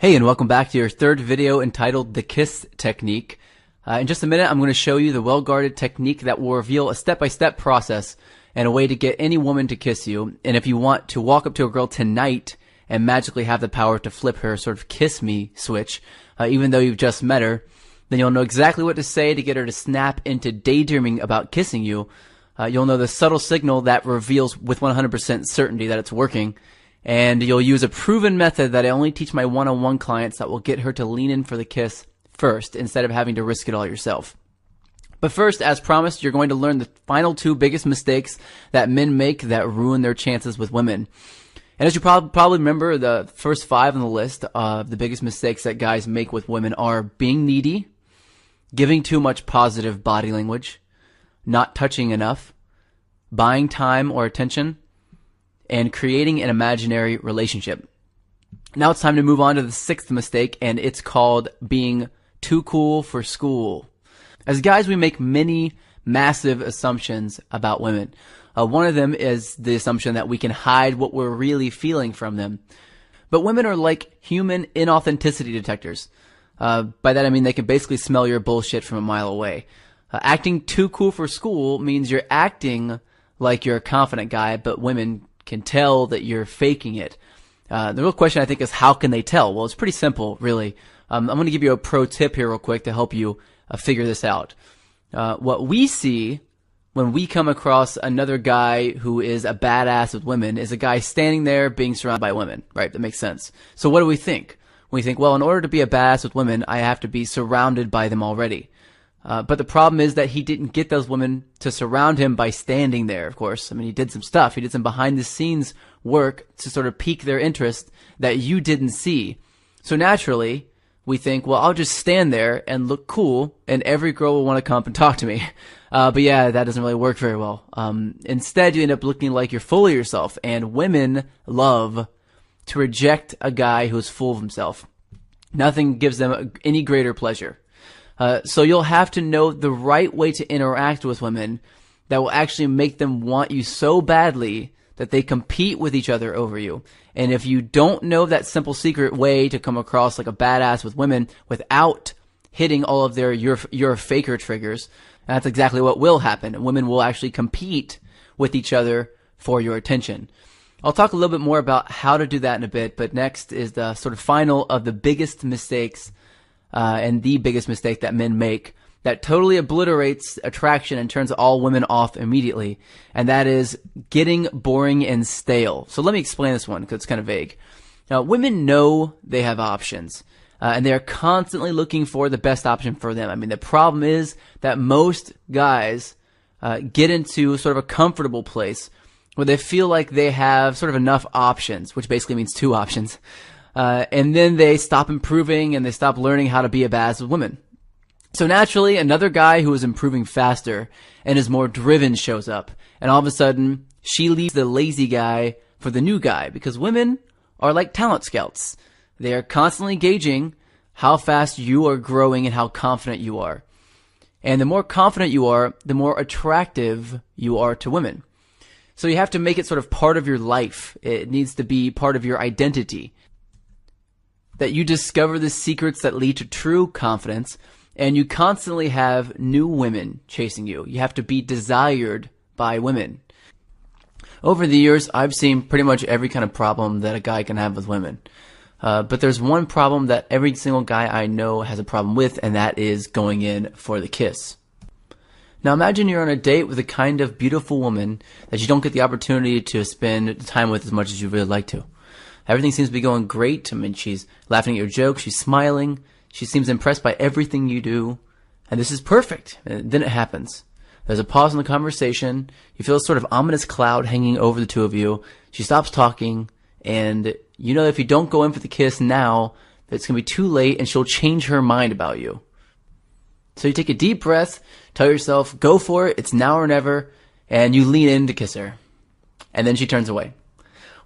Hey, and welcome back to your third video entitled The Kiss Technique. In just a minute, I'm going to show you the well-guarded technique that will reveal a step-by-step process and a way to get any woman to kiss you. And if you want to walk up to a girl tonight and magically have the power to flip her sort of kiss me switch, even though you've just met her, then you'll know exactly what to say to get her to snap into daydreaming about kissing you. You'll know the subtle signal that reveals with 100% certainty that it's working. And you'll use a proven method that I only teach my one-on-one clients that will get her to lean in for the kiss first instead of having to risk it all yourself. But first, as promised, you're going to learn the final two biggest mistakes that men make that ruin their chances with women. And as you probably remember, the first five on the list of the biggest mistakes that guys make with women are being needy, giving too much positive body language, not touching enough, buying time or attention, and creating an imaginary relationship. Now it's time to move on to the sixth mistake, and it's called being too cool for school. As guys, we make many massive assumptions about women. One of them is the assumption that we can hide what we're really feeling from them. But women are like human inauthenticity detectors. By that I mean they can basically smell your bullshit from a mile away. Acting too cool for school means you're acting like you're a confident guy, but women can tell that you're faking it. The real question, I think, is how can they tell? Well, it's pretty simple, really. I'm going to give you a pro tip here real quick to help you figure this out. What we see when we come across another guy who is a badass with women is a guy standing there being surrounded by women, right? That makes sense. So what do we think? We think, well, in order to be a badass with women, I have to be surrounded by them already. But the problem is that he didn't get those women to surround him by standing there, of course. I mean, he did some stuff. He did some behind-the-scenes work to sort of pique their interest that you didn't see. So naturally, we think, well, I'll just stand there and look cool, and every girl will want to come up and talk to me. But yeah, that doesn't really work very well. Instead, you end up looking like you're full of yourself, and women love to reject a guy who's full of himself. Nothing gives them any greater pleasure. So you'll have to know the right way to interact with women that will actually make them want you so badly that they compete with each other over you. And if you don't know that simple secret way to come across like a badass with women without hitting all of their your faker triggers, that's exactly what will happen. Women will actually compete with each other for your attention. I'll talk a little bit more about how to do that in a bit, but next is the sort of final of the biggest mistakes and the biggest mistake that men make that totally obliterates attraction and turns all women off immediately, and that is getting boring and stale. So let me explain this one because it's kind of vague. Now, women know they have options, and they are constantly looking for the best option for them. I mean, the problem is that most guys get into sort of a comfortable place where they feel like they have sort of enough options, which basically means two options. And then they stop improving and they stop learning how to be a badass with women. So naturally, another guy who is improving faster and is more driven shows up. And all of a sudden, she leaves the lazy guy for the new guy because women are like talent scouts. They are constantly gauging how fast you are growing and how confident you are. And the more confident you are, the more attractive you are to women. So you have to make it sort of part of your life. It needs to be part of your identity. That you discover the secrets that lead to true confidence, and you constantly have new women chasing you. You have to be desired by women. Over the years, I've seen pretty much every kind of problem that a guy can have with women. But there's one problem that every single guy I know has a problem with, and that is going in for the kiss. Now imagine you're on a date with a kind of beautiful woman that you don't get the opportunity to spend time with as much as you really like to. Everything seems to be going great. I mean, she's laughing at your jokes. She's smiling. She seems impressed by everything you do. And this is perfect. And then it happens. There's a pause in the conversation. You feel a sort of ominous cloud hanging over the two of you. She stops talking. And you know that if you don't go in for the kiss now, it's going to be too late and she'll change her mind about you. So you take a deep breath, tell yourself, go for it. It's now or never. And you lean in to kiss her. And then she turns away.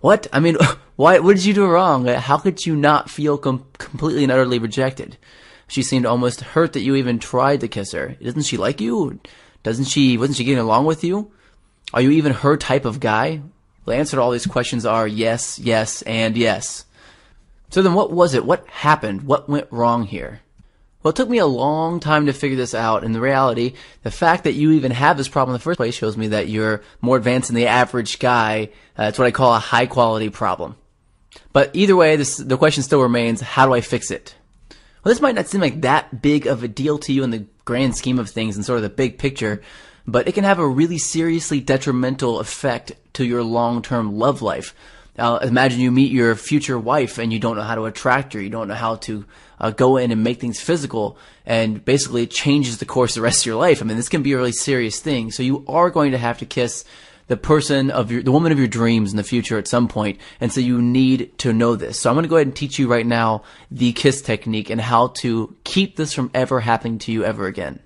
What? I mean, what did you do wrong? How could you not feel completely and utterly rejected? She seemed almost hurt that you even tried to kiss her. Doesn't she like you? Wasn't she getting along with you? Are you even her type of guy? The answer to all these questions are yes, yes, and yes. So then what was it? What happened? What went wrong here? Well, it took me a long time to figure this out. In the reality, the fact that you even have this problem in the first place shows me that you're more advanced than the average guy. It's what I call a high quality problem. But either way, the question still remains, how do I fix it? Well, this might not seem like that big of a deal to you in the grand scheme of things and sort of the big picture, but it can have a really seriously detrimental effect to your long-term love life. Imagine you meet your future wife and you don't know how to attract her. You don't know how to go in and make things physical, and basically it changes the course of the rest of your life. I mean, this can be a really serious thing. So you are going to have to kiss the woman of your dreams in the future at some point. And so you need to know this. So I'm going to go ahead and teach you right now the kiss technique and how to keep this from ever happening to you ever again.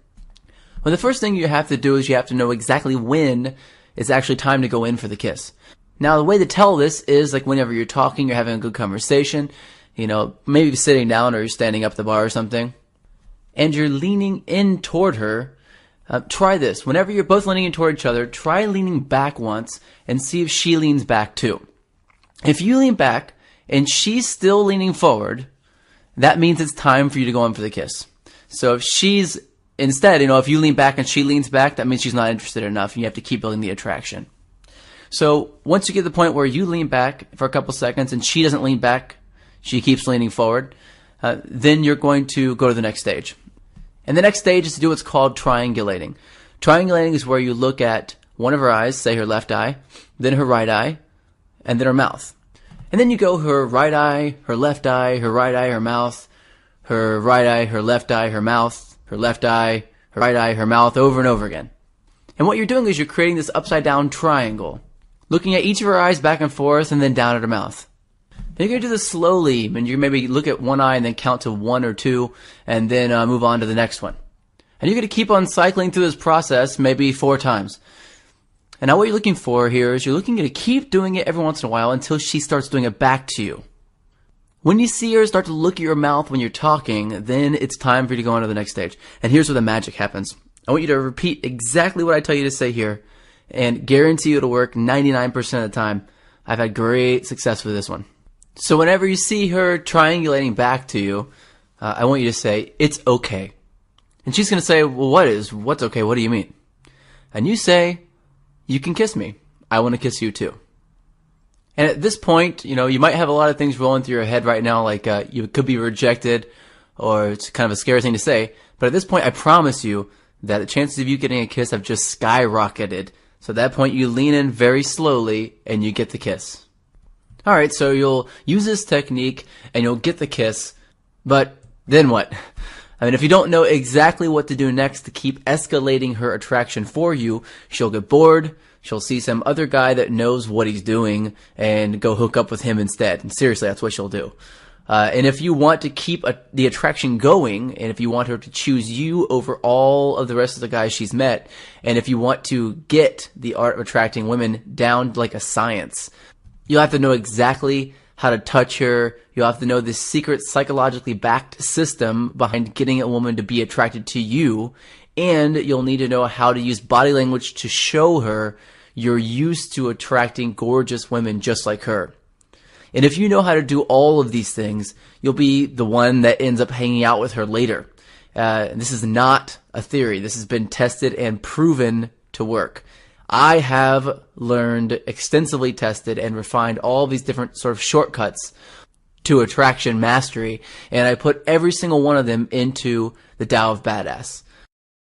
Well, the first thing you have to do is you have to know exactly when it's actually time to go in for the kiss. Now, the way to tell this is like whenever you're talking, you're having a good conversation, maybe sitting down or you're standing up at the bar or something, and you're leaning in toward her. Try this. Whenever you're both leaning in toward each other, try leaning back once and see if she leans back too. If you lean back and she's still leaning forward, that means it's time for you to go in for the kiss. So if she's instead, if you lean back and she leans back, that means she's not interested enough and you have to keep building the attraction. So once you get to the point where you lean back for a couple seconds and she doesn't lean back, she keeps leaning forward, then you're going to go to the next stage. And the next stage is to do what's called triangulating. Triangulating is where you look at one of her eyes, say her left eye, then her right eye, and then her mouth. And then you go her right eye, her left eye, her right eye, her mouth, her right eye, her left eye, her mouth, her left eye, her right eye, her mouth, over and over again. And what you're doing is you're creating this upside down triangle, looking at each of her eyes back and forth and then down at her mouth. Then you're going to do this slowly, and you maybe look at one eye and then count to 1 or 2, and then move on to the next one. And you're going to keep on cycling through this process maybe 4 times. And now what you're looking for here is you're looking to keep doing it every once in a while until she starts doing it back to you. When you see her start to look at your mouth when you're talking, then it's time for you to go on to the next stage. And here's where the magic happens. I want you to repeat exactly what I tell you to say here, and guarantee you it'll work 99% of the time. I've had great success with this one. So whenever you see her triangulating back to you, I want you to say, "It's okay." And she's going to say, "Well, what's okay? What do you mean?" And you say, "You can kiss me. I want to kiss you too." And at this point, you might have a lot of things rolling through your head right now, like you could be rejected, or it's kind of a scary thing to say. But at this point, I promise you that the chances of you getting a kiss have just skyrocketed. So at that point, you lean in very slowly and you get the kiss. Alright, so you'll use this technique and you'll get the kiss, but then what? I mean, if you don't know exactly what to do next to keep escalating her attraction for you, she'll get bored, she'll see some other guy that knows what he's doing and go hook up with him instead. And seriously, that's what she'll do. And if you want to keep the attraction going, and if you want her to choose you over all of the rest of the guys she's met, and if you want to get the art of attracting women down like a science, you'll have to know exactly how to touch her. You'll have to know this secret psychologically backed system behind getting a woman to be attracted to you. And you'll need to know how to use body language to show her you're used to attracting gorgeous women just like her. And if you know how to do all of these things, you'll be the one that ends up hanging out with her later. This is not a theory. This has been tested and proven to work. I have learned, extensively tested, and refined all these different sort of shortcuts to attraction mastery, and I put every single one of them into the Tao of Badass.